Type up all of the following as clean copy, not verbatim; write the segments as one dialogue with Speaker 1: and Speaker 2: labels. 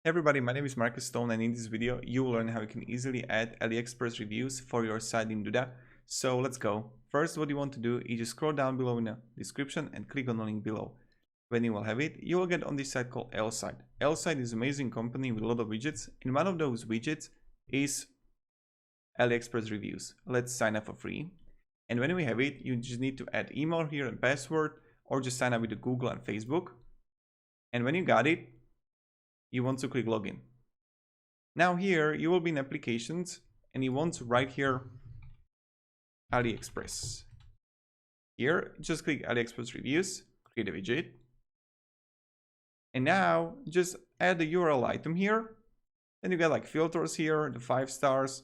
Speaker 1: Hey everybody, my name is Marcus Stone, and in this video you will learn how you can easily add Aliexpress reviews for your site in Duda. So let's go. First, what you want to do is just scroll down below in the description and click on the link below. When you will have it, you will get on this site called Placeit. Placeit is an amazing company with a lot of widgets, and one of those widgets is Aliexpress Reviews. Let's sign up for free. And when we have it, you just need to add email here and password, or just sign up with Google and Facebook. And when you got it, you want to click login. Now here you will be in applications and you want to write here Aliexpress. Here just click Aliexpress Reviews, create a widget, and now just add the URL item here. Then you got like filters here, the 5 stars.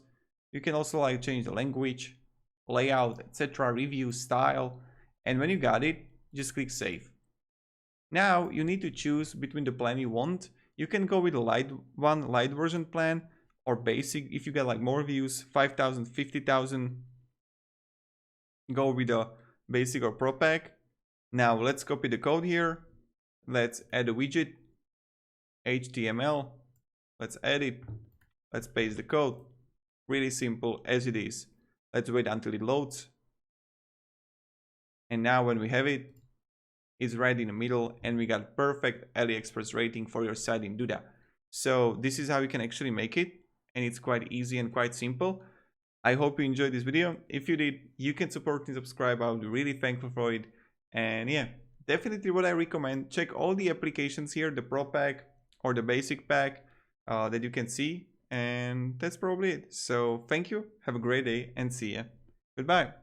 Speaker 1: You can also like change the language, layout, etc., review style, and when you got it, just click save. Now you need to choose between the plan you want. You can go with the light version plan, or basic if you get like more views, 5,000, 50,000. Go with the basic or pro pack. Now let's copy the code here. Let's add a widget, HTML. Let's add it. Let's paste the code. Really simple as it is. Let's wait until it loads. And now when we have it, it's right in the middle, and we got perfect Aliexpress rating for your site in Duda. So this is how you can actually make it, and it's quite easy and quite simple. I hope you enjoyed this video. If you did, you can support and subscribe. I would be really thankful for it. And yeah, definitely what I recommend, check all the applications here, the pro pack or the basic pack that you can see. And that's probably it. So thank you, have a great day, and see ya. Goodbye.